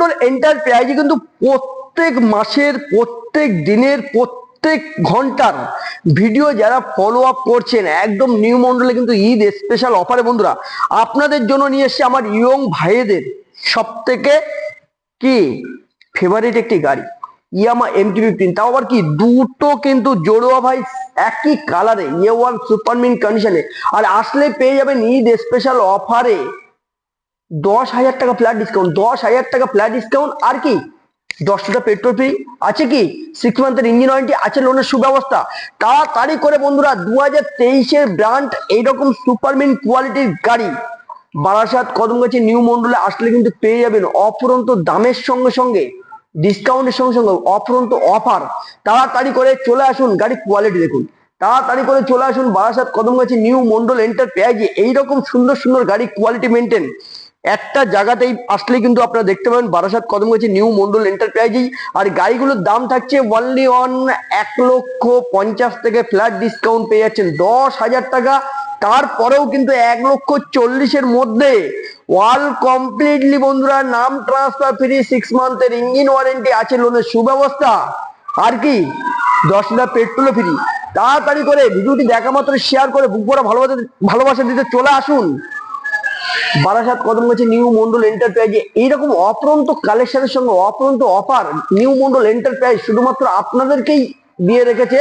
মন্ডল এন্টারপ্রাইজে কিন্তু প্রত্যেক মাসের, প্রত্যেক দিনের, প্রত্যেক ঘন্টার ভিডিও যারা ফলো আপ করছেন, একদম নিউ মন্ডলে কিন্তু ঈদ স্পেশাল অফারে বন্ধুরা আপনাদের জন্য নিয়ে এসেছে আমার ইয়ং ভাইদের সব থেকে কি ফেভারিট একটি গাড়ি, ইয়ামা MT-15। তাও আবার কি দুটো কিন্তু জোড়োয়া ভাই, একই কালারে, A1 সুপারমিন কন্ডিশনে। আর আসলে পেয়ে যাবেন ঈদ স্পেশাল অফারে 10,000 টাকা ফ্ল্যাট ডিসকাউন্ট, 10,000 টাকা ফ্ল্যাট ডিসকাউন্ট। আর কি 10টা পেট্রোল ফ্রি আছে, কি 6 মান্থের ইঞ্জিন ওয়ারেন্টি আছে, লোনের সুব্যবস্থা। তাড়াতাড়ি করে বন্ধুরা 2023-এর ব্র্যান্ড এইরকম সুপারমিন কোয়ালিটির গাড়ি বারাসাত কদমগাছি নিউ মন্ডলে আসলে কিন্তু পেয়ে যাবেন অফুরন্ত দামের সঙ্গে সঙ্গে, ডিসকাউন্টের সঙ্গে সঙ্গে অফুরন্ত অফার। তাড়াতাড়ি করে চলে আসুন, গাড়ি কোয়ালিটি দেখুন। তাড়াতাড়ি করে চলে আসুন বারাসাত কদমগাছি নিউ মন্ডল এন্টারপ্রাইজে। এইরকম সুন্দর সুন্দর গাড়ি কোয়ালিটি মেনটেন একটা জায়গাতেই আসলে কিন্তু আপনারা দেখতে পাবেন বারাসাত কদমগাছি নিউ মন্ডল এন্টারপ্রাইজেই। আর গাড়িগুলোর দাম থাকছে অনলি অন 1,50,000 থেকে ফ্ল্যাট ডিসকাউন্ট পেয়ে যাচ্ছেন 10,000 টাকা। তারপরেও কিন্তু 1,40,000-এর মধ্যে ওয়াল কমপ্লিটলি বন্ধুরা নাম ট্রান্সফার ফ্রি, 6 মান্থের ইঞ্জিন ওয়ারেন্টি আছে, লোনের সুব্যবস্থা। আর কি 10 লিটার পেট্রোল ফ্রি। তাড়াতাড়ি করে ভিডিওটি দেখা মাত্র শেয়ার করে বুক ভরা ভালোবাসা দিতে চলে আসুন বারাসাত কদমগাছি নিউ মন্ডল এন্টারপ্রাইজে। এইরকম অফুরন্ত কালেকশনের সঙ্গে অফুরন্ত অফার নিউ মন্ডল এন্টারপ্রাইজ শুধুমাত্র আপনাদেরকেই দিয়ে রেখেছে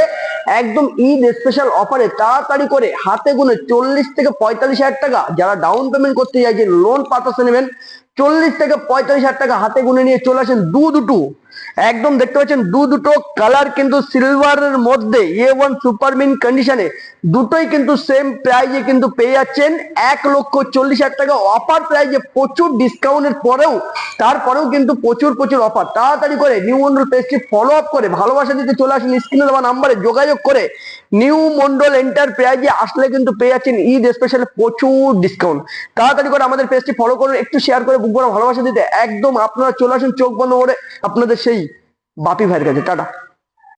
একদম ঈদ স্পেশাল অফারে। তাড়াতাড়ি করে হাতে গুনে 40 থেকে 45,000 টাকা যারা ডাউন পেমেন্ট করতে চাইছেন, লোন পারপাসে নেবেন, 40 থেকে 45,000 টাকা হাতে গুনে নিয়ে চলে আসেন। দুটো একদম দেখতে পাচ্ছেন দুটো কালার কিন্তু সিলভারের মধ্যে A1 সুপারমিন কন্ডিশনে, দুটোই কিন্তু সেম প্রাইজে কিন্তু পেয়ে যাচ্ছেন 1,40,000 টাকা অফার প্রাইজে, প্রচুর ডিসকাউন্টের পরেও তারপরেও কিন্তু প্রচুর প্রচুর অফার। তাড়াতাড়ি করে নিউ মন্ডল পেজটি ফলো আপ করে ভালোবাসা দিতে চলে আসুন, স্ক্রিনে দেওয়া নাম্বারে যোগাযোগ করে নিউ মন্ডল এন্টারপ্রাইজে আসলে কিন্তু পেয়ে যাচ্ছেন ঈদ স্পেশালে প্রচুর ডিসকাউন্ট। তাড়াতাড়ি করে আমাদের পেজটি ফলো করুন, একটু শেয়ার করে বুক ভরা ভালোবাসা দিতে একদম আপনারা চলে আসুন চোখ বন্ধ করে আপনাদের সেই বাপি ভাইয়ের কাছে। টাটা।